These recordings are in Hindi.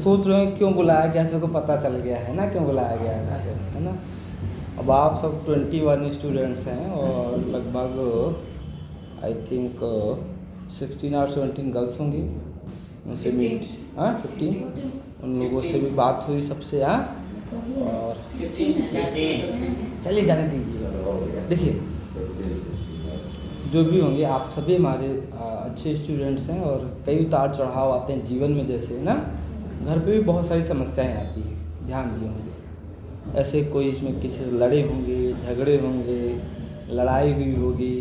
सोच रहे हैं क्यों बुलाया गया, सबको पता चल गया है ना क्यों बुलाया गया है ना। अब आप सब 21 स्टूडेंट्स हैं और लगभग आई थिंक 16 और 17 गर्ल्स होंगी, उनसे मीट 15 उन लोगों से भी बात हुई सबसे। और चलिए जाने दीजिए। देखिए जो भी होंगे आप सभी हमारे अच्छे स्टूडेंट्स हैं और कई उतार चढ़ाव आते हैं जीवन में, जैसे ना घर पे भी बहुत सारी समस्याएं आती हैं, ध्यान दिए होंगे। ऐसे कोई इसमें किसी से लड़े होंगे, झगड़े होंगे, लड़ाई हुई होगी,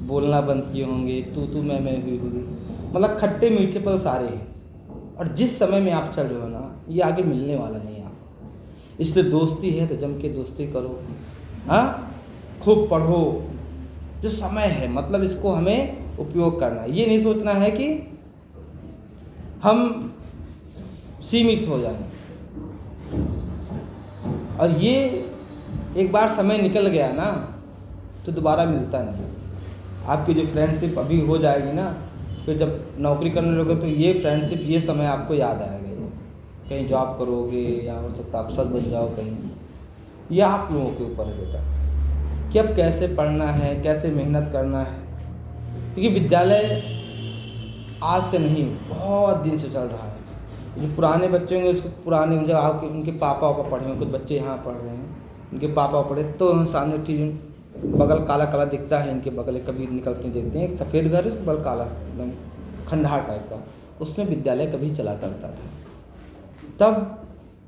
बोलना बंद किए होंगे, तू मैं हुई होगी, मतलब खट्टे मीठे पल सारे हैं। और जिस समय में आप चल रहे हो ना, ये आगे मिलने वाला नहीं है आपको। इसलिए दोस्ती है तो जम के दोस्ती करो, खूब पढ़ो। जो समय है मतलब इसको हमें उपयोग करना है। ये नहीं सोचना है कि हम सीमित हो जाएं। और ये एक बार समय निकल गया ना तो दोबारा मिलता नहीं। आपकी जो फ्रेंडशिप अभी हो जाएगी ना, फिर जब नौकरी करने लगोगे तो ये फ्रेंडशिप, ये समय आपको याद आएगा। कहीं जॉब करोगे या हो सकता आप सच बन जाओ कहीं, यह आप लोगों के ऊपर है बेटा कि अब कैसे पढ़ना है, कैसे मेहनत करना है। क्योंकि विद्यालय आज से नहीं बहुत दिन से चल रहा है। जो पुराने बच्चे होंगे उसको पुराने, जब आपके उनके पापा पढ़े हों, कुछ बच्चे यहाँ पढ़ रहे हैं, उनके पापा पढ़े तो सामने ठीक बगल काला काला दिखता है, इनके बगल कभी निकलते देखते हैं, एक सफ़ेद घर है बगल काला एकदम खंडहर टाइप का, उसमें विद्यालय कभी चला करता था। तब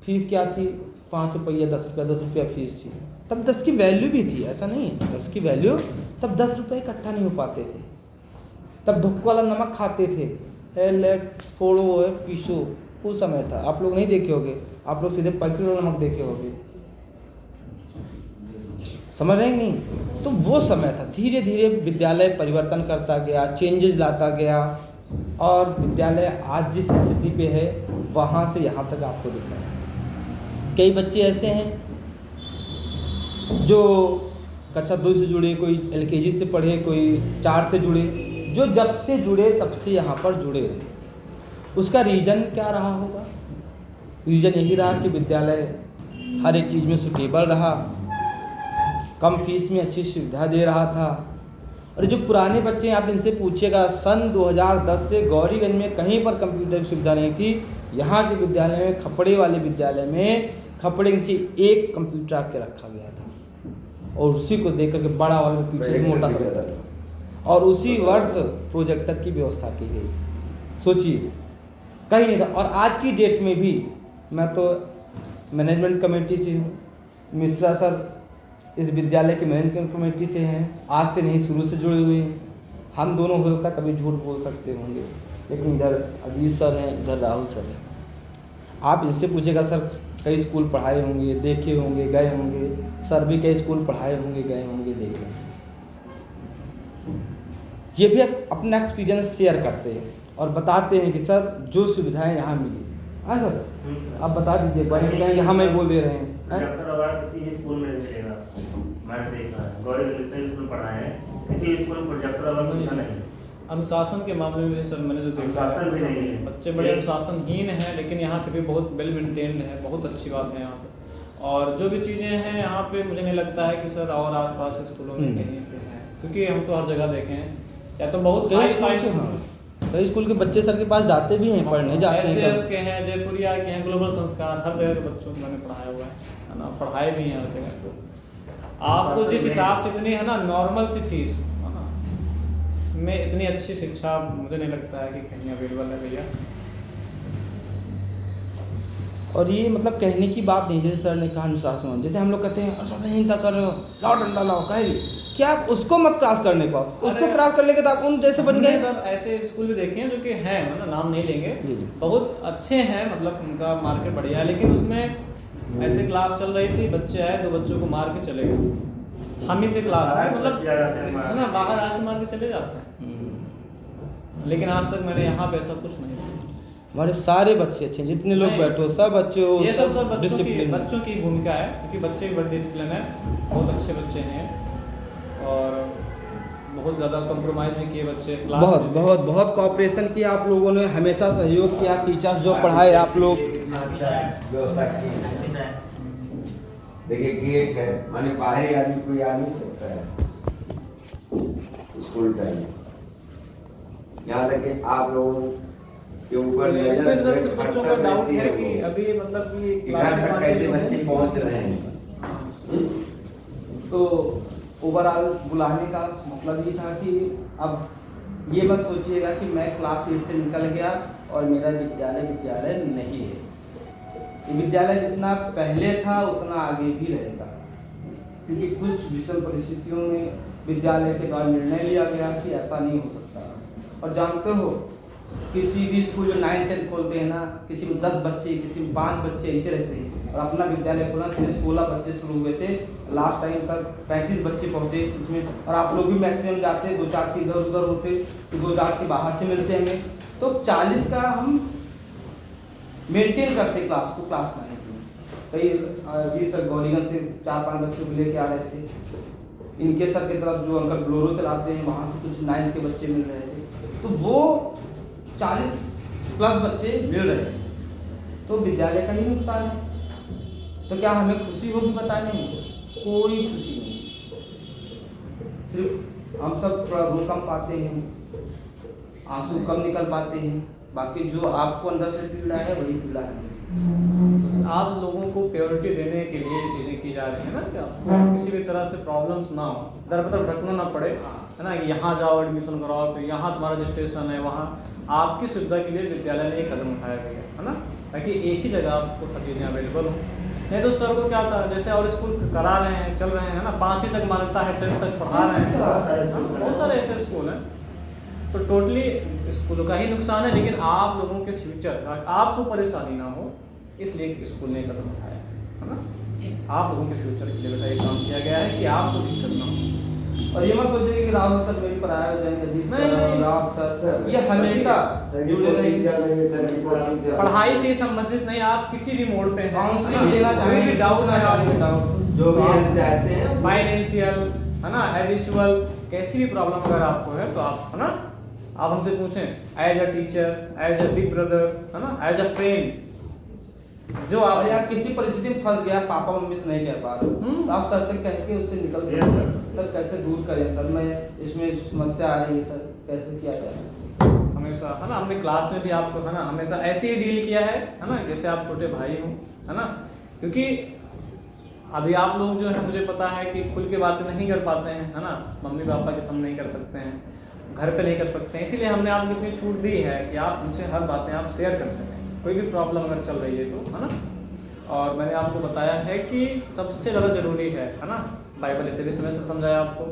फीस क्या थी? 5 रुपया 10 रुपया 10 रुपया फीस थी। तब 10 की वैल्यू भी थी, ऐसा नहीं है 10 की वैल्यू, तब 10 रुपये इकट्ठा नहीं हो पाते थे। तब धुक्का वाला नमक खाते थे, है लेट फोड़ो है पीसो, वो समय था। आप लोग नहीं देखे होगे, आप लोग सीधे पैकेट वाला नमक देखे होगे, समझ रहे नहीं? तो वो समय था। धीरे धीरे विद्यालय परिवर्तन करता गया, चेंजेस लाता गया, और विद्यालय आज जिस स्थिति पे है वहाँ से यहाँ तक आपको दिख रहा है। कई बच्चे ऐसे हैं जो कक्षा 2 से जुड़े, कोई LKG से पढ़े, कोई 4 से जुड़े, जो जब से जुड़े तब से यहाँ पर जुड़े रहे। उसका रीज़न क्या रहा होगा? रीज़न यही रहा कि विद्यालय हर एक चीज़ में सुटेबल रहा, कम फीस में अच्छी सुविधा दे रहा था। और जो पुराने बच्चे हैं आप इनसे पूछिएगा, सन 2010 से गौरीगंज में कहीं पर कंप्यूटर की सुविधा नहीं थी। यहाँ के विद्यालय में, खपड़े वाले विद्यालय में, खपड़े के नीचे एक कंप्यूटर आके रखा गया था और उसी को देख करके बड़ा वाला पीछे मोटा सा रहता था, और उसी वर्ष प्रोजेक्टर की व्यवस्था की गई थी। सोचिए, कहीं नहीं था। और आज की डेट में भी, मैं तो मैनेजमेंट कमेटी से हूँ, मिश्रा सर इस विद्यालय के मैनेजमेंट कमेटी से हैं, आज से नहीं शुरू से जुड़े हुए हैं। हम दोनों हो सकता कभी झूठ बोल सकते होंगे, लेकिन इधर अजीत सर हैं, इधर राहुल सर हैं। आप इनसे पूछेगा, सर कई स्कूल पढ़ाए होंगे, देखे होंगे, गए होंगे, सर भी कई स्कूल पढ़ाए होंगे, गए होंगे, देखे होंगे। ये भी अपना एक्सपीरियंस शेयर करते हैं और बताते हैं कि सर जो सुविधाएं यहाँ मिली। हाँ सर, आप बता दीजिए, बड़े कहेंगे हाँ मैं बोल दे रहे हैं। किसी स्कूल में नहीं चलेगा, मैंने देखा है गौरीगंज जितने स्कूल पढ़ाए हैं, किसी स्कूल में प्रोजेक्टर अगर सुविधा नहीं। अनुशासन के मामले में सर मैंने जो देखा, अनुशासन भी नहीं है, बच्चे बड़े अनुशासनहीन हैं, लेकिन यहाँ पे भी बहुत वेल मेंटेन्ड है, बहुत अच्छी बात है यहाँ पे। और जो भी चीज़ें हैं यहाँ पे, मुझे नहीं लगता है कि सर और आसपास के स्कूलों में कहीं पे हैं, क्योंकि हम तो हर जगह देखे हैं, या तो बहुत कई स्कूल के बच्चे सर के पास जाते भी हैं, पढ़ने जाते हैं। SJS के हैं, जयपुरिया के हैं, ग्लोबल संस्कार, हर जगह के बच्चों को मैंने पढ़ाया हुआ है ना, पढ़ाए भी हैं हर जगह। तो आपको जिस हिसाब से इतनी है ना नॉर्मल सी फीस है ना, में इतनी अच्छी शिक्षा मुझे नहीं लगता है कि कहीं अवेलेबल है भैया। और ये मतलब कहने की बात नहीं, जैसे सर ने कहा अनुशासन, जैसे हम लोग कहते हैं अनुशासन ही का कर रहे हो, लाओ डंडा लाओ, कहे क्या आप उसको मत क्रॉस करने पाओ, उसको क्रॉस करने के बाद उन जैसे बन गए। सर ऐसे स्कूल भी देखे हैं जो कि हैं, मतलब नाम नहीं लेंगे, बहुत अच्छे हैं, मतलब उनका मार्केट बढ़िया है, लेकिन उसमें ऐसे क्लास चल रही थी, बच्चे आए 2 बच्चों को मार के चले गए, हम ही थे क्लास में, मतलब है ना, बाहर आके मार के चले जाते हैं। लेकिन आज तक मैंने यहाँ पे ऐसा कुछ नहीं देखा। हमारे सारे बच्चे अच्छे, जितने लोग बैठो सब बच्चे हो, ये सब बच्चों की भूमिका है, क्योंकि बच्चे भी बड़े डिसिप्लिन है, बहुत अच्छे बच्चे हैं और बहुत ज़्यादा कंप्रोमाइज़ भी किए बच्चे क्लास बहुत में भी। बहुत बहुत कॉपरेशन किया आप लोगों ने, हमेशा सहयोग किया, टीचर्स जो पढ़ाए आप लोग। इतना अच्छा व्यवस्था की है। देखिए गेट है, माने बाहरी आदमी कोई आ नहीं सकता है स्कूल टाइम में। यहाँ तक कि आप लोगों के ऊपर इसमें नजर सर कुछ बच्चों का डाउट है कि कि अभी मतलब कि घर तक कैसे बच्चे पहुँच रहे हैं। तो ओवरऑल बुलाने का मतलब ये था कि अब ये मत सोचिएगा कि मैं क्लास 8 से निकल गया और मेरा विद्यालय नहीं है। ये विद्यालय जितना पहले था उतना आगे भी रहेगा, क्योंकि कुछ विषम परिस्थितियों में विद्यालय के द्वारा निर्णय लिया गया कि ऐसा नहीं हो सकता। और जानते हो किसी भी स्कूल में 9-10 खोलते हैं ना, किसी में 10 बच्चे, किसी में 5 बच्चे ऐसे रहते हैं। और अपना विद्यालय खोला सिर्फ 16 बच्चे शुरू हुए थे, लास्ट टाइम तक 35 बच्चे पहुँचे उसमें। और आप लोग भी मैक्सिमम जाते हैं, 2-4 से इधर उधर होते, तो 2-4 से बाहर से मिलते हमें, तो 40 का हम मेंटेन करते क्लास को, क्लास 9 में। कई जी सर गौरीगंज से 4-5 बच्चों को लेके आ रहे थे, इनके सर की तरफ जो अंकल ब्लोरो चलाते हैं वहाँ से कुछ 9 के बच्चे मिल रहे थे, तो वो 40 प्लस बच्चे मिल रहे हैं। तो विद्यालय का ही नुकसान है। तो क्या हमें खुशी होगी बताने में? कोई खुशी नहीं। सिर्फ हम सब थोड़ा रो कम पाते हैं, आंसू कम निकल पाते हैं, बाकी जो आपको अंदर से पीड़ा है वही पीड़ा है। आप लोगों को प्योरिटी देने के लिए ये चीज़ें की जा रही है ना, कि आपको किसी भी तरह से प्रॉब्लम्स ना हो, दर बदर भटकना ना पड़े, है ना, कि यहाँ जाओ एडमिशन कराओ, फिर यहाँ तुम्हारा रजिस्ट्रेशन है, वहाँ आपकी सुविधा के लिए विद्यालय ने एक कदम उठाया गया है ना, ताकि एक ही जगह आपको हर चीज़ें अवेलेबल हो। नहीं तो सर को क्या था, जैसे और स्कूल करा रहे हैं, चल रहे हैं ना, 5वीं तक मान्यता है, 10th तक पढ़ा रहे हैं, बहुत सारे ऐसे स्कूल हैं। तो टोटली स्कूल का ही नुकसान है, लेकिन आप लोगों के फ्यूचर, आपको परेशानी ना हो इसलिए स्कूल ने कदम उठाया है ना। आप लोगों के फ्यूचर के लिए बेटा ये काम किया गया है कि आपको दिक्कत ना हो। और ये मत सोचिए कि राहुल सर मेरी पढ़ाया हो जाएंगे, अजीत नहीं, सर, नहीं। राहुल सर, ये हमेशा जुड़े रहेंगे। पढ़ाई से संबंधित नहीं, आप किसी भी मोड़ पे हैं, काउंसलिंग लेना कोई चाहेंगे, भी डाउट है आपको, डाउट जो भी हम चाहते हैं फाइनेंशियल है ना, हैबिचुअल, कैसी भी प्रॉब्लम अगर आपको है तो आप, है ना, आप हमसे पूछें as a teacher, as a big brother, है ना, एज अ फ्रेंड, जो और आप या किसी परिस्थिति में फंस गया, पापा मम्मी से नहीं कह पा रहे, तो आप सर से कह के उससे निकल सकते हैं। सर कैसे दूर करें सर, मैं इसमें समस्या आ रही है सर, कैसे किया जाए? हमेशा, है ना, हमने क्लास में भी आपको, है ना, हमेशा ऐसे ही डील किया है ना, जैसे आप छोटे भाई हो, है ना, क्योंकि अभी आप लोग जो है, मुझे पता है कि खुल के बातें नहीं कर पाते हैं, है ना, मम्मी पापा के सामने नहीं कर सकते हैं, घर पे नहीं कर सकते हैं, इसीलिए हमने आपको इतनी छूट दी है कि आप मुझसे हर बातें आप शेयर कर सकें, कोई भी प्रॉब्लम अगर चल रही है तो, है ना। और मैंने आपको बताया है कि सबसे ज़्यादा ज़रूरी है ना, बाइबल इतने भी समय से समझाया आपको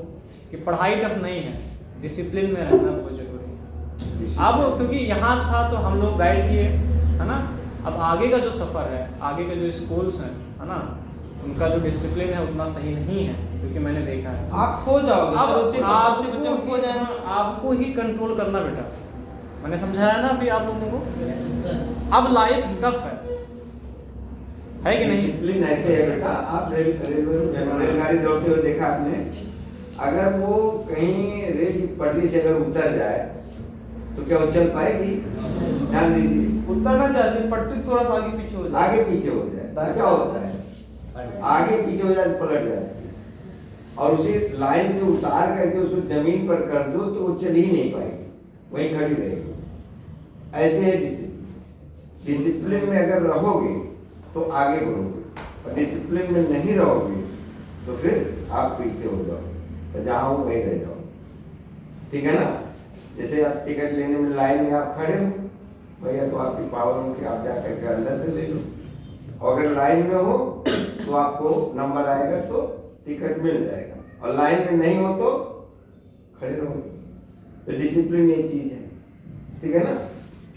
कि पढ़ाई टफ नहीं है, डिसिप्लिन में रहना बहुत ज़रूरी है। अब क्योंकि यहाँ था तो हम लोग गाइड किए, है ना, अब आगे का जो सफ़र है, आगे के जो स्कूल्स हैं, है ना, उनका जो डिसिप्लिन है उतना सही नहीं है, क्योंकि मैंने देखा है आप खो जाओगे अब सर, उसी से बच्चे आपको खो जाएंगे। आपको ही कंट्रोल करना बेटा, मैंने समझाया ना अभी आप लोगों को। अब लाइफ टफ है कि नहीं? डिसिप्लिन ऐसे है बेटा, आप रेलगाड़ी दौड़ते हुए देखा आपने, अगर वो कहीं रेल की पटरी से अगर उतर जाए तो क्या वो चल पाएगी? ध्यान दीजिए, उतरना चाहिए, पट्टी थोड़ा सा आगे पीछे हो जाए, आगे पीछे हो जाए तो क्या होता है? आगे पीछे हो जाए तो पलट जाती है, और उसी लाइन से उतार करके उसको जमीन पर कर दो तो वो चल ही नहीं पाएगी, वहीं खड़ी रहेगी। ऐसे है डिसिप्लिन। डिसिप्लिन में अगर रहोगे तो आगे बढ़ोगे, और डिसिप्लिन में नहीं रहोगे तो फिर आप पीछे हो जाओगे, तो जहाँ हो वहीं रह जाओगे, ठीक है ना। जैसे आप टिकट लेने में लाइन में आप खड़े हो भैया, तो आपकी पावर हो कि आप जा करके अंदर से ले लो, और अगर लाइन में हो तो आपको नंबर आएगा तो टिकट मिल जाएगा, और लाइन में नहीं हो तो खड़े रहोगे। तो डिसिप्लिन ये चीज है, ठीक है ना।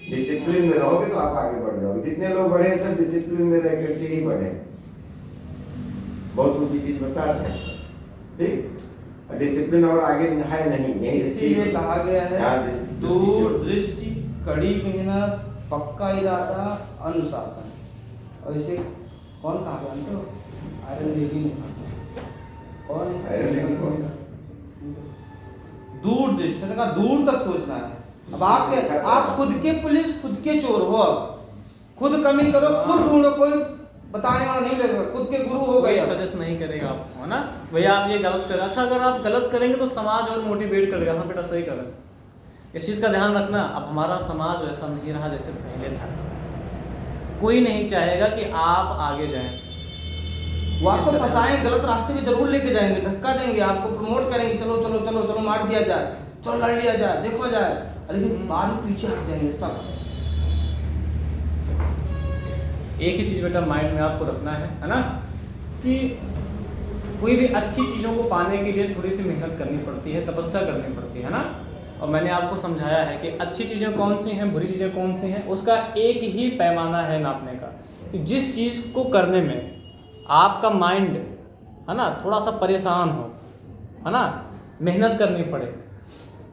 डिसिप्लिन में रहोगे तो आप आगे बढ़ जाओगे। जितने लोग बढ़े हैं सब डिसिप्लिन में रह करके ही बढ़े, बहुत ऊंची चीज बता रहे हैं, ठीक। डिसिप्लिन और आगे है नहीं, यही इसीलिए कहा गया है दूरदृष्टि, कड़ी मेहनत, पक्का इरादा, अनुशासन। और इसे कौन कहा जानते हो? आयरन लेडी ने कहा। कौन? आयरन लेडी कौन? दूर दृष्टि का दूर तक सोचना है। अब आप खुद के पुलिस, खुद के चोर हो, खुद कमी करो, खुद ढूंढो, कोई बताने वाला नहीं लगेगा, खुद के गुरु हो गए। सजेस्ट नहीं करेगा आपको, है ना भैया आप ये गलत करें। अच्छा अगर आप गलत करेंगे तो समाज और मोटिवेट करेगा, हाँ बेटा सही करें। इस चीज़ का ध्यान रखना। अब हमारा समाज वैसा नहीं रहा जैसे पहले था। कोई नहीं चाहेगा कि आप आगे जाएं। वो आपको फंसाएं, गलत रास्ते में जरूर लेके जाएंगे, धक्का देंगे, आपको प्रमोट करेंगे, चलो चलो चलो चलो मार दिया जाए, चलो लड़ लिया जाए, देखो जाए, लेकिन बाद में पीछे हट जाएंगे सब। एक ही चीज़ बेटा माइंड में आपको रखना है ना, कि कोई भी अच्छी चीज़ों को पाने के लिए थोड़ी सी मेहनत करनी पड़ती है, तपस्या करनी पड़ती है ना। और मैंने आपको समझाया है कि अच्छी चीज़ें कौन सी हैं, बुरी चीज़ें कौन सी हैं, उसका एक ही पैमाना है नापने का, कि जिस चीज़ को करने में आपका माइंड है ना थोड़ा सा परेशान हो, है ना, मेहनत करनी पड़े,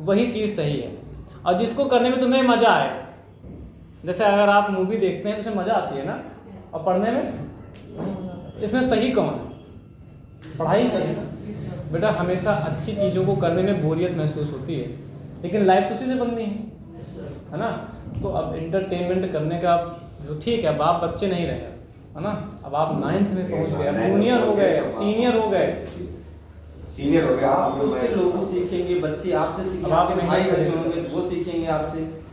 वही चीज़ सही है। और जिसको करने में तुम्हें मज़ा आए, जैसे अगर आप मूवी देखते हैं तो उसमें मज़ा आती है ना, और पढ़ने में इसमें सही कौन है? पढ़ाई करें बेटा। हमेशा अच्छी चीज़ों को करने में बोरियत महसूस होती है, लेकिन लाइफ तो उसी से बननी है ना। तो अब इंटरटेनमेंट करने का जो ठीक है, अब आप बच्चे नहीं रहे, है ना, अब आप 9th में पहुंच गए, जूनियर हो गए, सीनियर हो गए, सीनियर हो गया। आप उससे लोग सीखेंगे, बच्चे आपसे सीखेंगे, आपके भाई बहन होंगे वो सीखेंगे आपसे।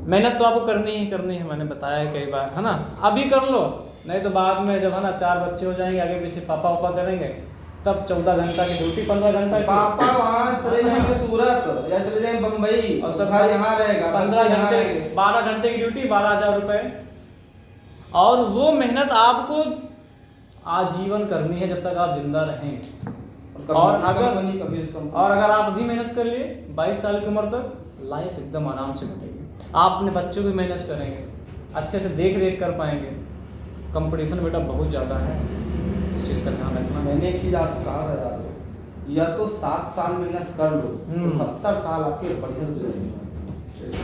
मेहनत तो आपको करनी ही करनी है, मैंने बताया है कई बार, है ना। अभी कर लो, नहीं तो बाद में जब है ना 4 बच्चे हो जाएंगे, आगे पीछे पापा वापा करेंगे, तब 14 घंटा की ड्यूटी, 15 घंटा की। पापा वहाँ चले जाएंगे सूरत या चले जाएंगे बम्बई, और सब घर यहाँ रहेगा, 15 घंटे 12 घंटे की ड्यूटी, 12,000 रुपये। और वो मेहनत आपको आजीवन करनी है जब तक आप जिंदा रहेंगे। और अगर आप अभी मेहनत कर लिए 22 साल की उम्र तक, लाइफ एकदम आराम से कटेगी। आप अपने बच्चों की मेहनत करेंगे, अच्छे से देख रेख कर पाएंगे। कंपटीशन बेटा बहुत ज़्यादा है, इस चीज़ का ध्यान रखना। मैंने एक चीज़ आपको कहा था यार, या तो 7 साल मेहनत कर लो तो 70 साल आपके बढ़िया गुजरेंगे।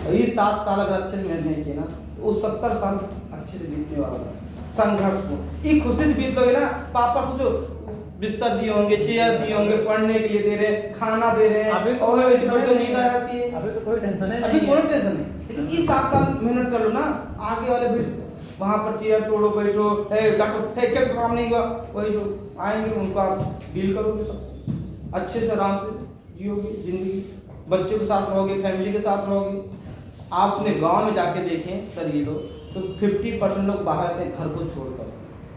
वही 7 साल अगर अच्छे से मेहनत नहीं किए ना, तो वो 70 साल अच्छे से बीतने वाला है। संघर्ष को ये खुशी से बीत लोगे ना। पापा सोचो बिस्तर दिए होंगे, चेयर दिए होंगे, पढ़ने के लिए दे रहे हैं, खाना दे रहे हैं, और नींद आ जाती है। अभी तो कोई टेंशन है, अभी कोई टेंशन नहीं, लेकिन ये 7 साल मेहनत कर लो ना, आगे वाले भी वहाँ पर चेयर तोड़ो, बैठो, क्या काम नहीं हुआ, वही जो आएंगे उनको आप डील करोगे, सब अच्छे से आराम से जियोगे जिंदगी, बच्चों के साथ रहोगे, फैमिली के साथ रहोगे। आप अपने गांव में जाके देखें सर, ये लोग तो 50% लोग बाहर थे घर को छोड़कर,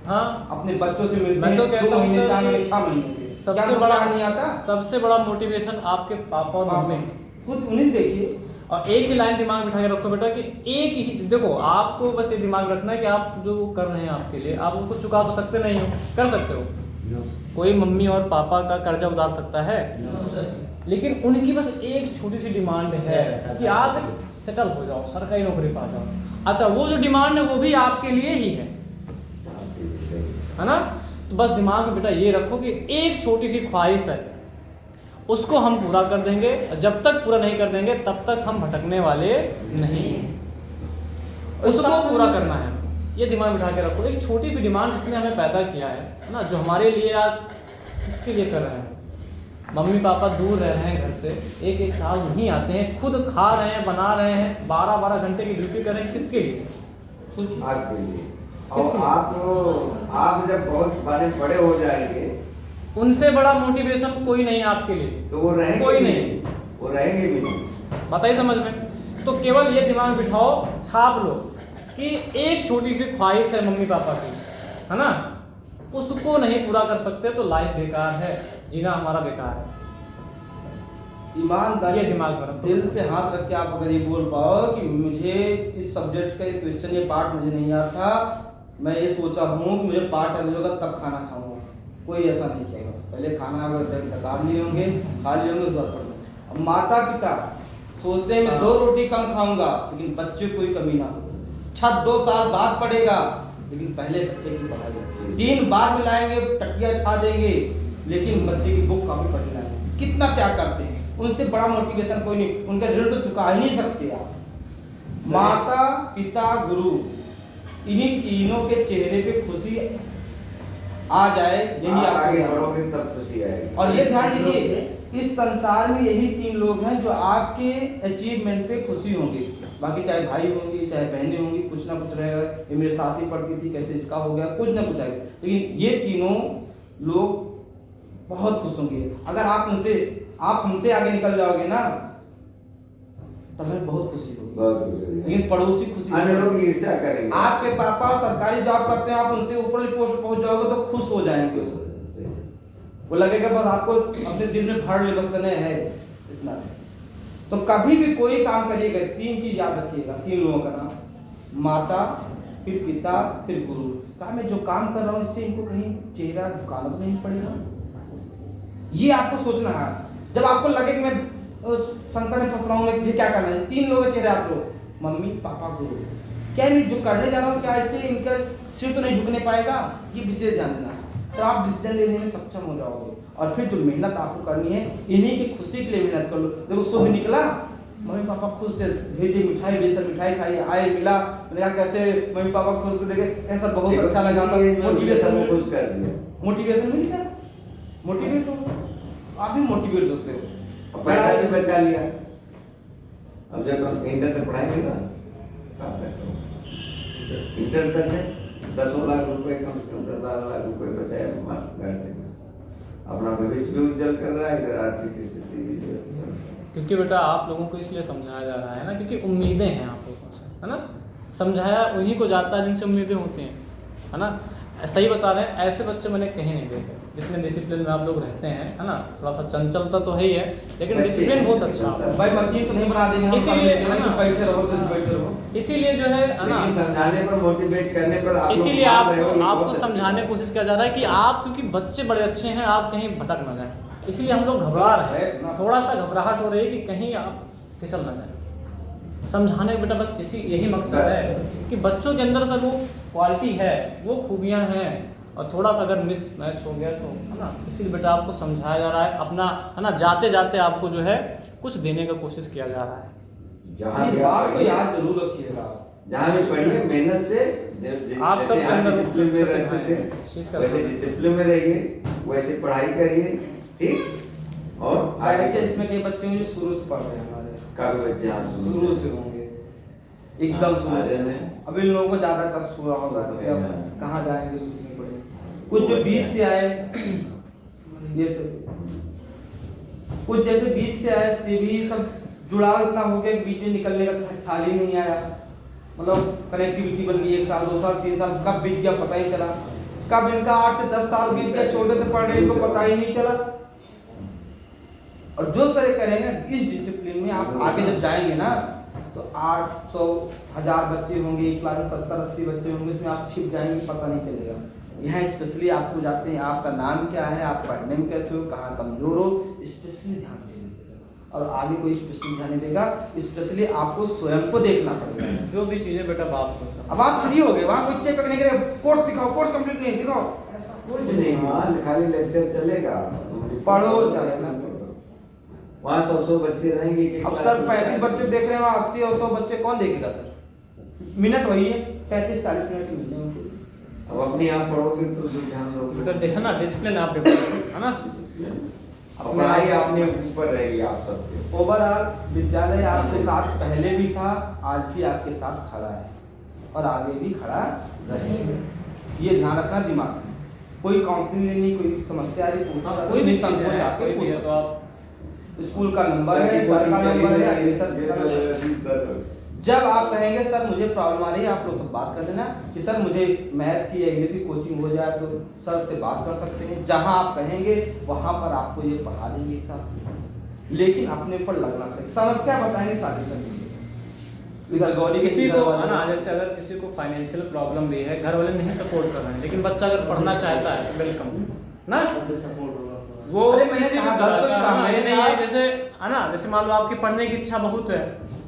हाँ अपने बच्चों से मिलते मैं तो हैं, कहता 2 हूँ महीने, सर, 4 महीने, 6 महीने के। सबसे क्या बड़ा नहीं आता, सबसे बड़ा मोटिवेशन आपके पापा और मम्मी। खुद उन्हीं से देखिए। और एक ही लाइन दिमाग बिठा के रखो बेटा, कि एक ही देखो, आपको बस ये दिमाग रखना है कि आप जो कर रहे हैं आपके लिए, आप उसको चुका तो सकते नहीं हो, कर सकते हो। कोई मम्मी और पापा का कर्जा उतार सकता है, लेकिन उनकी बस एक छोटी सी डिमांड है कि आप सेटल हो जाओ, सरकारी नौकरी पा जाओ। अच्छा, वो जो डिमांड है वो भी आपके लिए ही है ना। तो बस दिमाग में बेटा ये रखो कि एक छोटी सी ख्वाहिश है, उसको हम पूरा कर देंगे। जब तक पूरा नहीं कर देंगे तब तक हम भटकने वाले नहीं, उसको पूरा करना है। ये दिमाग बिठा के रखो, एक छोटी सी डिमांड जिसने हमें पैदा किया है ना, जो हमारे लिए आज किसके लिए कर रहे हैं। मम्मी पापा दूर रह रहे हैं घर से, 1-1 साल नहीं आते हैं, खुद खा रहे हैं, बना रहे हैं, 12-12 घंटे की ड्यूटी कर रहे हैं, किसके लिए? आपके लिए। और आप जब बहुत बड़े हो जाएंगे, उनसे बड़ा मोटिवेशन कोई नहीं आपके लिए, तो वो रहेंगे कोई नहीं, वो रहेंगे भी नहीं। बताइए समझ में। तो केवल ये दिमाग बिठाओ, छाप लो कि एक छोटी सी ख्वाहिश है मम्मी पापा की, है ना, उसको नहीं पूरा कर सकते तो लाइफ बेकार है, जीना हमारा बेकार है। ईमानदारी दिमाग में रखो, दिल पे हाथ रख के आप अगर ये बोल पाओ कि मुझे इस सब्जेक्ट का ये क्वेश्चन, ये पार्ट मुझे नहीं आता, मैं ये सोचा हूँ कि मुझे पार्ट अगर होगा तब खाना खाऊंगा, कोई ऐसा नहीं कहेगा। पहले खाना अगर काम लिए होंगे, खा लिए होंगे, उसके बाद पढ़ना। अब माता पिता सोचते हैं मैं 2 रोटी कम खाऊंगा, लेकिन बच्चे कोई कमी ना हो। छत 2 साल बाद पड़ेगा, लेकिन पहले बच्चे की पढ़ाई। 3 बाद में लाएंगे, टकिया छा देंगे, लेकिन बच्चे की बुक काफी पढ़ी लाएंगे। कितना त्याग करते हैं, उनसे बड़ा मोटिवेशन कोई नहीं, उनका ऋण तो चुका ही नहीं सकते आप। माता पिता गुरु, इन्हीं तीनों के चेहरे पे खुशी आ जाए, यही आप आगे आपको बढ़ोगे तब खुशी आएगी। और ये ध्यान दीजिए इस संसार में यही 3 लोग हैं जो आपके अचीवमेंट पे खुशी होंगे। बाकी चाहे भाई होंगे, चाहे बहनें होंगी, कुछ ना कुछ रहेगा, ये मेरे साथ ही पढ़ती थी, कैसे इसका हो गया, कुछ ना कुछ आएगा, लेकिन ये तीनों लोग बहुत खुश होंगे। अगर आप हमसे आगे निकल जाओगे ना, तब हमें बहुत खुशी होगी, बहुत खुश होगी। लेकिन पड़ोसी खुशी अन्य लोग ईर्ष्या करेंगे। आपके पापा सरकारी जॉब करते हैं, आप उनसे ऊपर पोस्ट पहुंच जाओगे तो खुश हो जाएंगे उससे। वो लगेगा बस आपको अपने दिल में भर ले, बस करने है इतना। तो कभी भी कोई काम करिएगा, 3 चीज याद रखिएगा, 3 लोगों का नाम, माता, फिर पिता, फिर गुरु। कहा मैं जो काम कर रहा हूँ इससे इनको कहीं चेहरा झुकाना तो नहीं पड़ेगा, ये आपको सोचना है। जब आपको लगे कि मैं संकट में फंस रहा हूँ, मुझे क्या करना है, 3 लोगों के चेहरे आप लो, मम्मी, पापा, गुरु। क्या मैं जो करने जा रहा हूँ क्या इससे इनका सिर तो नहीं झुकने पाएगा, ये विशेष ध्यान देना है। तो आप डिसीजन लेने में सक्षम हो जाओगे। और फिर जो मेहनत आपको करनी है, इन्हीं की खुशी के लिए मेहनत कर लो। देखो सुबह निकला, मम्मी पापा खुश से भेजे, मिठाई भेज, मिठाई खाई, आए मिला, मैंने कहा कैसे मम्मी पापा खुश को देखे, ऐसा बहुत अच्छा लगा था, मोटिवेशन खुश कर दिया, मोटिवेशन मिल गया, मोटिवेट हो, आप भी मोटिवेट होते हो, और पैसा भी बचा लिया। अब जब हम इंटर तक पढ़ाएंगे ना, इंटर तक में 10 लाख रुपए कम से कम 10-12 लाख रुपए बचाए, अपना भविष्य भी उज्जवल कर रहा है, इधर आर्थिक स्थिति भी जो है। क्योंकि बेटा आप लोगों को इसलिए समझाया जा रहा है ना, क्योंकि उम्मीदें हैं आप लोगों से, है ना। समझाया उन्हीं को जाता है जिनसे उम्मीदें होती हैं, है ना। सही बता रहे हैं, ऐसे बच्चे मैंने कहीं नहीं देखे जितने डिसिप्लिन में आप लोग रहते हैं, है ना। थोड़ा सा चंचलता तो है ही है, लेकिन डिसिप्लिन बहुत अच्छा है। भाई मशीन तो नहीं बना देंगे हम, इसीलिए तो बैठे रहो, तो बैठे रहो। इसीलिए जो है ना, लेकिन समझाने पर, मोटिवेट करने पर आप इसीलिए लोग मान रहे हो, ये आपको बहुत समझाने की कोशिश किया जा रहा है कि आप, क्योंकि बच्चे बड़े अच्छे हैं, आप कहीं भटक ना जाए, इसलिए हम लोग घबरा रहे हैं, थोड़ा सा घबराहट हो रही है कि कहीं आप फिसल ना जाए। समझाने का बेटा बस यही मकसद है कि बच्चों के अंदर सब वो क्वालिटी है, वो खूबियाँ हैं, और थोड़ा सा अगर मिस मैच हो गया तो, है ना। इसीलिए बेटा आपको समझाया जा रहा है, अपना, है ना, जाते जाते आपको जो है कुछ देने का कोशिश किया जा रहा है। जहाँ इस भी बात आप को याद जरूर रखिएगा, जहाँ भी पढ़िए मेहनत से, आप सब जैसे आप डिसिप्लिन में रहते चीज़ थे का वैसे डिसिप्लिन में रहिए, वैसे पढ़ाई करिए, ठीक। और ऐसे इसमें कई बच्चे होंगे जो शुरू से पढ़ रहे हैं, हमारे काफी बच्चे आप शुरू से होंगे, एकदम शुरू से। अब इन लोगों को ज्यादा कष्ट हुआ होगा कि अब कहाँ जाएंगे, सोचने पड़ेगा। कुछ जो 20 से आए, ये सब कुछ जैसे 20 से आए थे भी, सब जुड़ाव इतना हो गया कि बीच में निकलने का ख्याल ही नहीं आया। मतलब कनेक्टिविटी बन गई, 1 साल 2 साल 3 साल कब बीत गया पता ही चला, कब इनका 8 से 10 साल बीत गया, छोटे से पढ़ रहे इनको पता ही नहीं चला। और जो सर करेंगे इस डिसिप्लिन में आप आगे जब जाएंगे ना, तो 800 1000 बच्चे होंगे, एक क्लास में 70-80 बच्चे होंगे, इसमें आप छिप जाएंगे, पता नहीं चलेगा। यहाँ स्पेशली आपको जाते हैं, आपका नाम क्या है, आप पढ़ने में कैसे हो, कहाँ कमजोर हो, स्पेशली ध्यान देंगे। और आगे कोई स्पेशली ध्यान नहीं देगा, स्पेशली आपको स्वयं को देखना पड़ेगा। जो भी चीज़ें बेटा बाप को, अब आप फ्री हो गए, वहाँ कोई चेक करने के लिए कोर्स दिखाओ, कोर्स कंप्लीट नहीं दिखाओ, कुछ नहीं, वहाँ खाली लेक्चर चलेगा, पढ़ो चाहे ना। वहाँ 100 बच्चे रहेंगे। अब सर 35 बच्चे देख रहे हैं, वहाँ 80 और 100 बच्चे कौन देखेगा सर? मिनट वही है, 35-40 मिनट मिल जाएंगे। अब अपने आप पढ़ोगे तो ध्यान दोगे, बेटा देखा ना, डिसिप्लिन आप है ना, अब पढ़ाई अपने ऊपर रहेगी आप सबके। ओवरऑल विद्यालय आपके साथ पहले भी था, आज भी आपके साथ खड़ा है और आगे भी खड़ा रहेगा। ये ध्यान रखना दिमाग में। कोई काउंसलिंग लेनी, कोई समस्या आ रही, कोई भी संकोच चीज़ है, आके कोई भी है पूछ तो आप स्कूल का नंबर है, सर का नंबर है। जब आप कहेंगे सर मुझे प्रॉब्लम आ रही है, आप लोग सब बात कर लेना कि सर मुझे मैथ की इंग्लिश की कोचिंग हो जाए, तो सर से बात कर सकते हैं। जहां आप कहेंगे वहां पर आपको ये पढ़ा देंगे एक साथ, लेकिन अपने ऊपर लगना पड़ेगा। समस्या बताएंगे सारी सर, इधर गौरी किसी को, है ना, जैसे अगर किसी को फाइनेंशियल प्रॉब्लम भी है, घर वाले नहीं सपोर्ट कर रहे हैं, लेकिन बच्चा अगर पढ़ना चाहता है तो वेलकम ना, सपोर्ट होगा वो अरे मैंने किसी भी कहा तरह घर से का, भी काम हाँ, ये मैंने नहीं है, कहा- जैसे है ना, जैसे मान लो आपकी पढ़ने की इच्छा बहुत है,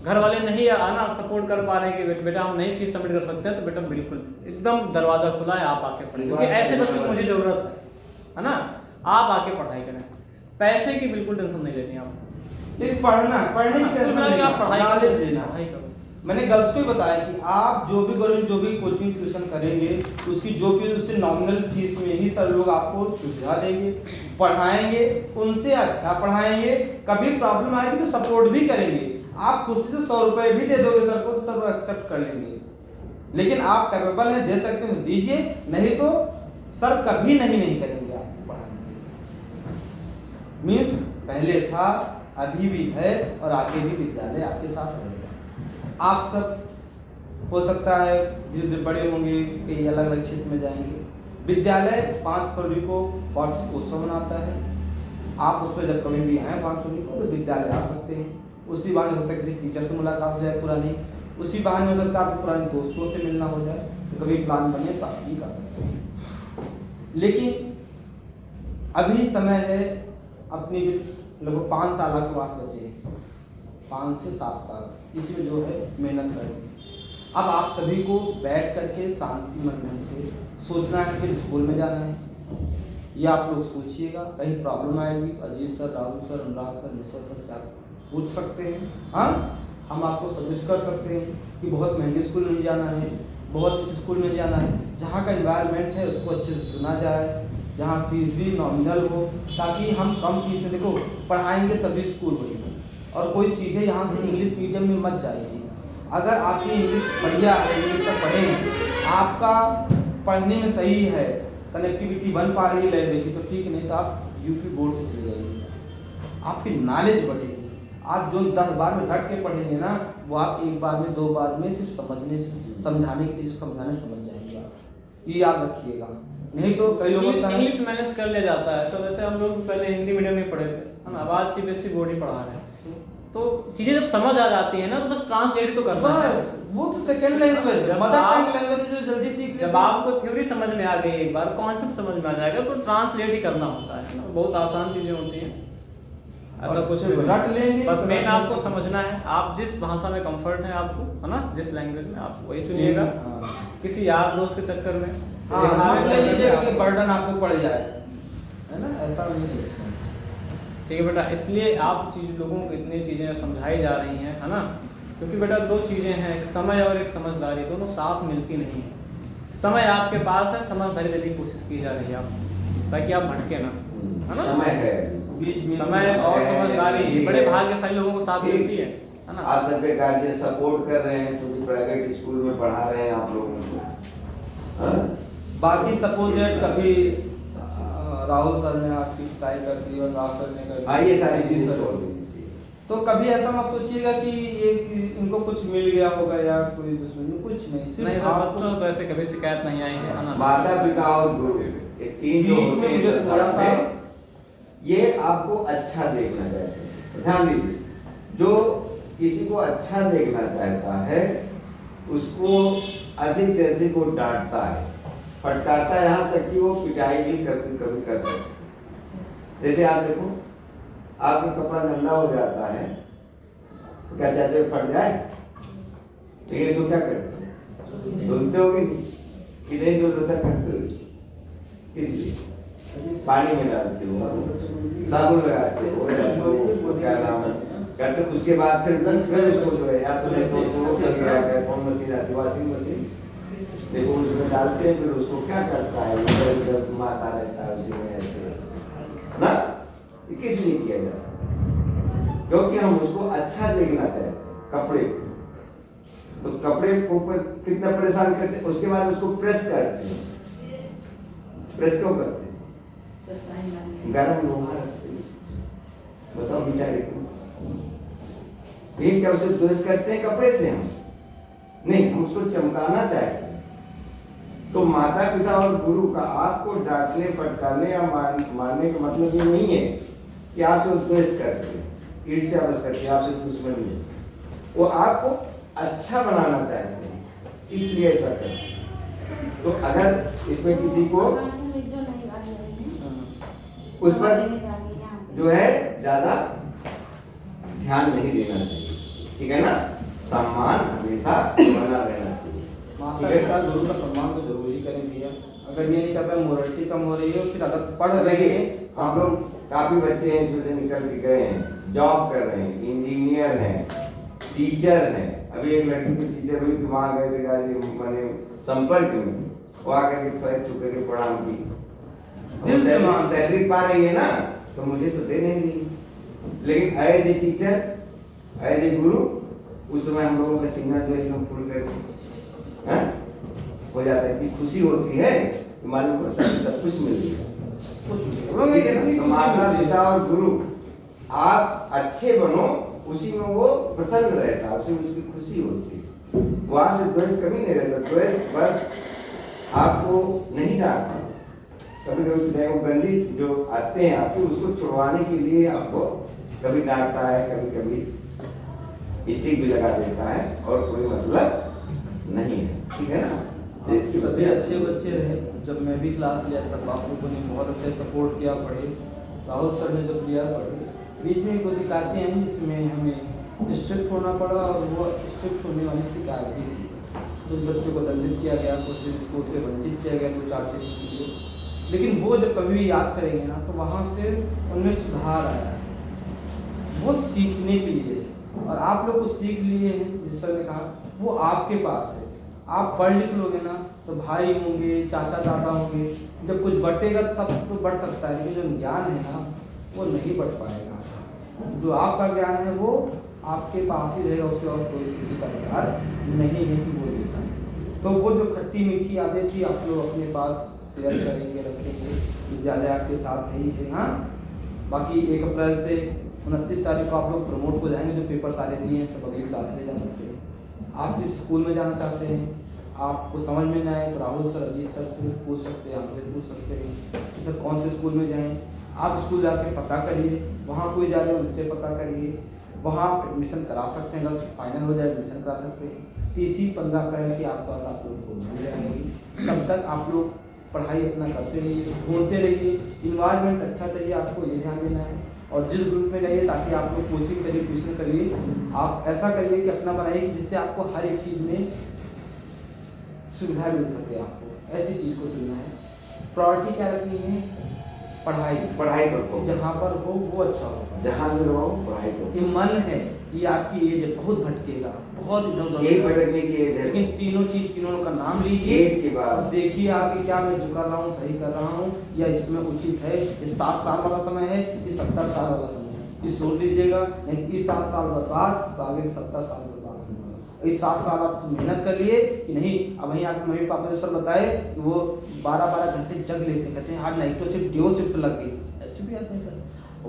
घर वाले नहीं आना सपोर्ट कर पा रहे हैं कि बेटा हम नहीं फीस सबमिट कर सकते हैं, तो बेटा बिल्कुल एकदम दरवाजा खुला है, आप आके पढ़ें, क्योंकि ऐसे बच्चों को मुझे जरूरत है ना, आप आके पढ़ाई करें, पैसे की बिल्कुल टेंशन नहीं लेनी आपको, लेकिन पढ़ना, पढ़ने की टेंशन आप नहीं, पढ़ाई नॉलेज करो, देना। पढ़ाई करो, मैंने गर्ल्स को ही बताया कि आप जो भी गवर्नमेंट जो भी कोचिंग ट्यूशन करेंगे उसकी जो भी उससे नॉमिनल फीस में ही सर लोग आपको सुविधा देंगे, पढ़ाएंगे, उनसे अच्छा पढ़ाएंगे, कभी प्रॉब्लम आएगी तो सपोर्ट भी करेंगे। आप खुद से 100 रुपये भी दे दोगे सर को तो सर वो एक्सेप्ट कर लेंगे, लेकिन आप कैपेबल हैं, दे सकते हो दीजिए, नहीं तो सर कभी नहीं करेंगे आपको पढ़ाने के लिए। मीन्स पहले था, अभी भी है और आगे भी विद्यालय आपके साथ रहेगा। आप सब हो सकता है जो बड़े होंगे कई अलग अलग क्षेत्र में जाएंगे, विद्यालय 5 फरवरी को वार्षिक उत्सव मनाता है। आप उस पर जब कभी भी आए 5 फरवरी को तो विद्यालय आ सकते हैं। उसी बहाने हो सकता है किसी टीचर से मुलाकात हो जाए पुरानी, उसी बहाने हो सकता है आपको पुराने दोस्तों से मिलना हो जाए, तो कभी प्लान बने तो आप ये कर सकते हैं। लेकिन अभी समय है, अपनी जो लगभग 5 साल के पास बचे, 5 से 7 साल, इसमें जो है मेहनत करें। अब आप सभी को बैठ करके शांति मन से सोचना है कि स्कूल में जाना है, ये आप लोग सोचिएगा। कहीं प्रॉब्लम आएगी तो अजीत सर, राहुल सर, अनुराग सर, निशा सर से आप पूछ सकते हैं। हाँ, हम आपको सजेस्ट कर सकते हैं कि बहुत महंगे स्कूल नहीं जाना है, बहुत इस स्कूल में जाना है, जहाँ का एनवायरनमेंट है उसको अच्छे से चुना जाए, जहाँ फीस भी नॉमिनल हो, ताकि हम कम फीस में, देखो पढ़ाएंगे सभी स्कूल में, और कोई सीधे यहाँ से इंग्लिश मीडियम में मत जाएगी। अगर आपकी इंग्लिश बढ़िया है, इंग्लिश तक पढ़ें, आपका पढ़ने में सही है, कनेक्टिविटी बन पा रही लैंग्वेज की तो ठीक, नहीं तो आप यूपी बोर्ड से चले जाइए, आपकी नॉलेज बढ़ेगी। आप जो 10 बार में रट के पढ़ेंगे ना, वो आप 1 बार में 2 बार में सिर्फ समझने से, समझाने के लिए समझाने समझ जाएंगे आप, ये याद रखिएगा। नहीं तो कई लोगों का इंग्लिश मैनेज कर लिया जाता है। सो वैसे हम लोग पहले हिंदी मीडियम में पढ़े थे, हम आज सीबीएसई बोर्ड ही पढ़ा रहे हैं, तो चीजें जब समझ आ जाती है ना तो बस ट्रांसलेट तो करना है। वो तो सेकंड लैंग्वेज है, मदर टंग लैंग्वेज जो जल्दी सीख लेते जब आपको थ्योरी समझ में आ गई, एक बार कॉन्सेप्ट समझ में आ जाएगा तो ट्रांसलेट ही करना होता है ना, बहुत आसान चीजें होती हैं, ऐसा कुछ भी रट लेंगे। बस मेन आपको समझना है, आप जिस भाषा में कंफर्ट है आपको, है ना, जिस लैंग्वेज में आप वही चुनिएगा। किसी यार दोस्त के चक्कर में समझ लीजिए कि बर्डन आपको पड़ जाए, है ना, ऐसा नहीं सोचना। ठीक है बेटा, इसलिए आप चीज लोगों को इतनी चीजें समझाई जा रही हैं, है ना, क्योंकि बेटा 2 चीजें हैं, एक समय और एक समझदारी, दोनों साथ मिलती नहीं है। समय आपके पास है, समझदारी देने की कोशिश की जा रही है आप, ताकि आप भटके ना, है ना। समय है, समय और समझदारी बड़े भाग्यशाली लोगों को साथ मिलती है ना। आप सबके गार्जियन सपोर्ट कर रहे हैं, क्योंकि प्राइवेट स्कूल में पढ़ा रहे हैं आप लोगों को। हाँ? बाकी सपोज दैट कभी राहुल सर ने आपकी ट्राई कर दी और राहुल सर ने कर दी, हाँ, ये सारी चीजें छोड़ दीजिए। तो कभी ऐसा मत सोचिएगा कि ये कि इनको कुछ मिल गया होगा या कोई दुश्मनी, कुछ नहीं, नहीं सिर्फ सर, आपको बच्चों तो ऐसे कभी शिकायत नहीं आई है ना। माता पिता और गुरु, ये 3 जो होते हैं मुझे थोड़ा सा संसार में, ये आपको अच्छा देखना चाहते हैं। ध्यान दीजिए, जो किसी को अच्छा देखना चाहता है उसको अधिक से अधिक वो डांटता है, फटकारता है, यहाँ तक कि वो पिटाई भी कभी कभी करता है। जैसे आप देखो, आपका कपड़ा गंदा हो जाता है तो क्या चाहते हो, फट जाए, लेकिन इसको क्या करते हो, धुलते हो भी नहीं, कितने दूर दशा करते हो, इसलिए पानी में डालते हो, साबुन लगाते हो, क्या नाम करते, उसके बाद फिर उसको जो है, या तो नहीं तो कौन मशीन आती है, वॉशिंग मशीन, देखो उसमें डालते हैं, फिर उसको क्या करता है, इधर उधर घुमाता रहता है उसी में ऐसे ना। ये किस लिए किया जाता है, क्योंकि हम उसको अच्छा देखना चाहते हैं। कपड़े, तो कपड़े को कितना परेशान करते हैं, उसके बाद उसको प्रेस करते हैं। प्रेस क्यों करते हैं, गर्म लोहा रखते हैं, बताओ बेचारे क्यों, क्या उसे द्वेष करते हैं कपड़े से, हम नहीं, हम उसको चमकाना चाहते हैं। तो माता पिता और गुरु का आपको डांटने, फटकारने या मारने का मतलब ये नहीं है कि आपसे द्वेष करते, ईर्ष्या बस करते, आपसे दुश्मनी है, वो आपको अच्छा बनाना चाहते हैं, इसलिए ऐसा करते हैं। तो अगर इसमें किसी को उस पर जो है ज्यादा ध्यान नहीं देना चाहिए, ठीक है ना, सम्मान हमेशा बना रहना चाहिए। माता पिता गुरु का सम्मान तो जरूर ही करें भैया, अगर ये नहीं कर रहे, मोरलिटी कम हो रही है, फिर अगर पढ़ रहे हैं, आप लोग काफी बच्चे हैं इसमें से निकल के गए हैं, जॉब कर रहे हैं, इंजीनियर हैं, टीचर हैं, अभी एक लड़की की टीचर हुई तो वहाँ गए थे गाड़ी मैंने संपर्क में, वो आकर के पैर छू करके प्रणाम की। दिल से मान। सैलरी पा रही है ना, तो मुझे तो दे नहीं रही, लेकिन as a teacher, as a guru, उस समय हम लोगों का सीना जो है एकदम फुल कर हो जाता है कि खुशी होती है, तो मालूम पड़ता है सब कुछ मिल गया। तो माता पिता और गुरु आप अच्छे बनो, उसी में वो प्रसन्न रहता है, उसी में उसकी खुशी होती है, वहां से द्वेष कभी नहीं रहता। द्वेष बस आपको नहीं डांटता, कभी कभी वो गंदी जो आते हैं आपके, उसको छुड़वाने के लिए आपको कभी डांटता है, कभी कभी इटिक भी लगा देता है, और कोई मतलब नहीं है, ठीक है ना। सबसे अच्छे बच्चे रहे। जब मैं भी क्लास लिया तब आप लोगों ने बहुत अच्छे सपोर्ट किया, पढ़े। राहुल सर ने जब लिया पढ़े, बीच में कुछ शिकायतें हैं जिसमें हमें स्ट्रिक्ट होना पड़ा, और वो स्ट्रिक्ट होने वाली शिकायत भी थी। कुछ बच्चों को दंडित किया गया, कुछ दिन स्कूल से वंचित किया गया 2-4 चीज़ों के लिए, लेकिन वो जब कभी भी याद करेंगे ना तो वहाँ से उनमें सुधार आया है, वो सीखने के लिए। और आप लोग कुछ सीख लिए हैं, जिस सर ने कहा, वो आपके पास है। आप पढ़ लिख लोगे ना तो भाई होंगे, चाचा दादा होंगे, जब कुछ बटेगा तो सब तो बढ़ सकता है, लेकिन जो ज्ञान है ना वो नहीं बढ़ पाएगा। जो आपका ज्ञान है वो आपके पास ही रहेगा, उससे और कोई किसी का अधिकार नहीं है कि वो देता है। तो वो जो खट्टी मीठी यादें थी आप लोग अपने पास शेयर करेंगे, रखेंगे। विद्यालय आपके साथ है ही है। हाँ, बाकी 1 अप्रैल से 29 तारीख को आप लोग प्रमोट हो जाएंगे। जो पेपर सारे दिए हैं सब अगली क्लास में जा सकते हैं। आप जिस स्कूल में जाना चाहते हैं, आपको समझ में ना आए तो राहुल सर, अजीत सर से पूछ सकते हैं, हमसे पूछ सकते हैं कि सर कौन से स्कूल में जाएं। आप स्कूल जाके पता करिए, वहाँ कोई जा रहे हो उनसे पता करिए, वहाँ एडमिशन करा सकते हैं। अगर फाइनल हो जाए एडमिशन करा सकते हैं। TC 15 अप्रैल के आसपास आप लोग को मिल जाएंगी। तब तक आप लोग पढ़ाई अपना करते रहिए, घूमते रहिए। इन्वायरमेंट अच्छा चाहिए, आपको ये ध्यान देना है। और जिस ग्रुप में जाइए, ताकि आप लोग कोचिंग करिए, ट्यूशन करिए, आप ऐसा करिए कि अपना बनाइए जिससे आपको हर एक चीज़ में सुविधा मिल सके। आपको ऐसी चीज़ को चुनना है। प्रायोरिटी क्या रखनी है? पढ़ाई पर फोकस, जहाँ पर हो वो अच्छा होगा। जहाँ भी रहो पढ़ाई करो। ये मन है, ये आपकी एज है, बहुत भटकेगा, बहुत इधर उधर, एक भटकने की एज है, लेकिन तीनों का नाम लीजिए। एक के बाद देखिए आगे क्या मैं जो कर रहा हूँ सही कर रहा हूँ या इसमें उचित है। ये 7 साल वाला समय है, ये 70 साल वाला समय है, ये सोच लीजिएगा। नहीं कि 7 साल बाद तो आगे 70 साल बाद इस 7 साल आप मेहनत कर लिए कि नहीं। अब वहीं आपके मम्मी पापा ने सर बताए कि वो 12-12 घंटे जग लेते हैं, कहते हैं आज नाइटो शिफ्ट डे शिफ्ट लग गई, ऐसे भी आते हैं सर।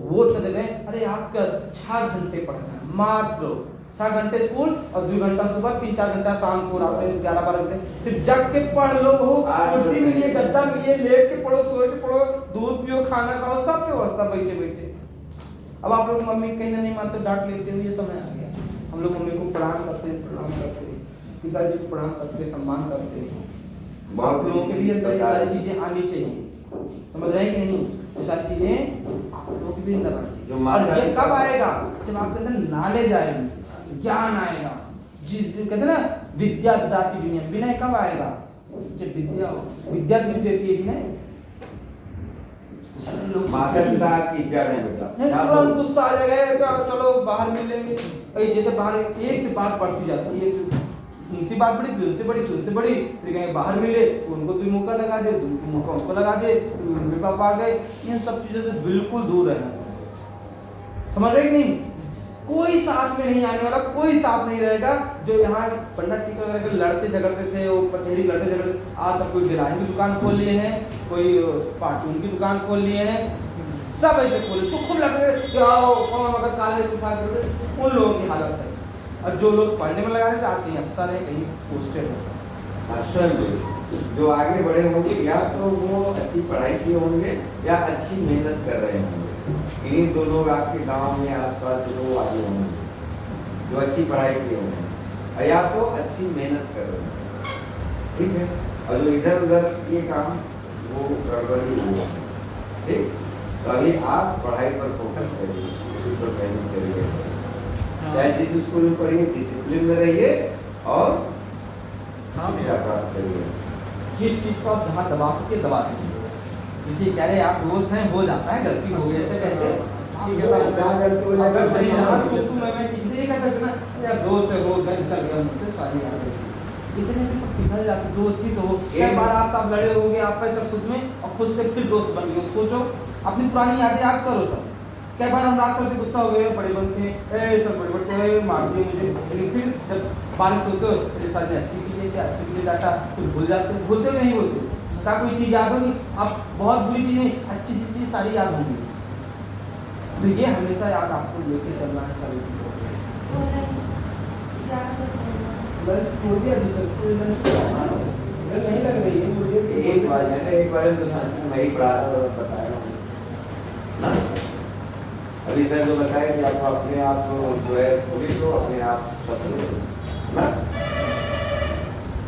वो तो जगह अरे आपका 6 घंटे पढ़ना है, मात्र 6 घंटे स्कूल और 2 घंटा सुबह, 3-4 घंटा शाम को, रात में 11-12 घंटे सिर्फ जग के पढ़ लो। हो कुर्सी मिलिए, गद्दा मिलिए, लेट के पढ़ो, सो के पढ़ो, दूध पियो, खाना खाओ, सब व्यवस्था बैठे बैठे। अब आप लोग मम्मी कहीं ना नहीं मानते, डांट लेते हो, ये समय आ गया। हम लोग मम्मी को प्रणाम करते हैं, पिताजी को प्रणाम करते, सम्मान करते हैं। आप लोगों के लिए अंदर ये सारी चीजें आनी चाहिए, समझ रहे हैं कि नहीं? ये सारी चीजें आप लोगों के भी अंदर आनी चाहिए। और ये कब आएगा? जब आपके अंदर नॉलेज आएगी, ज्ञान आएगा। कहते हैं ना विद्या ददाति विनय, विनय कब आएगा? जब विद्या देती है विनय। माता पिता की जड़ है बेटा। तुरंत गुस्सा आ जाएगा, चलो बाहर मिलेंगे। जैसे बाहर एक से बात बढ़ती जाती है, एक से उनसे बात बड़ी, फिर उनसे बड़ी, फिर उनसे बड़ी, फिर कहीं बाहर मिले उनको तुम मौका लगा दे, तुम मौका उनको लगा दे, मम्मी पापा आ गए। इन सब चीज़ों से बिल्कुल दूर रहना चाहिए, समझ रहे कि नहीं? कोई साथ में नहीं आने वाला, कोई साथ नहीं रहेगा। जो यहाँ पंडित टीका वगैरह के लड़ते झगड़ते थे, वो कचहरी लड़ते झगड़ते, आज सब कोई गिराही की दुकान खोल लिए हैं, कोई पार्टून की दुकान खोल लिए हैं, सब ऐसे खोले। तो खूब लगते आओ कौन अगर काले सुखा करते, उन लोगों की हालत है। और जो लोग पढ़ने में लगा रहे थे आज कहीं अफसर है, कहीं पोस्टेड है। स्वयं जो आगे बढ़े होंगे, या तो वो अच्छी पढ़ाई किए होंगे या अच्छी मेहनत कर रहे होंगे। इन्हीं 2 लोग आपके गांव में आसपास जो लोग आगे होंगे, जो अच्छी पढ़ाई किए होंगे, या तो अच्छी मेहनत कर रहे होंगे, ठीक है। और जो इधर उधर ये काम वो गड़बड़ी हुआ, ठीक। तो अभी आप पढ़ाई पर फोकस करिए, उसी पर मेहनत करिए। चाहे जिस स्कूल में पढ़िए डिसिप्लिन में रहिए और शिक्षा प्राप्त करिए। जिस चीज़ को आप जहाँ दबा सके दबा दीजिए। किसी कह रहे आप दोस्त हैं, हो जाता है, गलती हो गई, ऐसे कहते ठीक है तो जहाँ गलती हो जाए अगर नहीं रहा तो तो मैं किसी ये कह सकते ना यार दोस्त है वो गलत कर गया मुझसे सॉरी यार इतने में तो पिघल जाते दोस्ती तो हो कई बार आप सब लड़े होगे आप सब खुद में और खुद से फिर दोस्त बन गए सोचो अपनी पुरानी यादें याद करो सब कई बार हम रात से गुस्सा हो गए बड़े बन के सब बड़े बड़े मार दिए मुझे लेकिन फिर जब बारिश होते हो मेरे साथ ने अच्छी की क्या अच्छी की डाटा फिर भूल जाते भूलते हो नहीं बोलते क्या कोई चीज़ याद होगी अब बहुत बुरी चीज़ नहीं अच्छी चीज़ सारी याद होंगी तो ये हमेशा याद आपको लेके चलना है सारी नहीं लग रही है मुझे एक बार है ना एक बार तो सच में मैं ही पढ़ा था बता रहा हूँ अभी सर जो बताया कि आप अपने आप जो है पुलिस हो अपने आप सब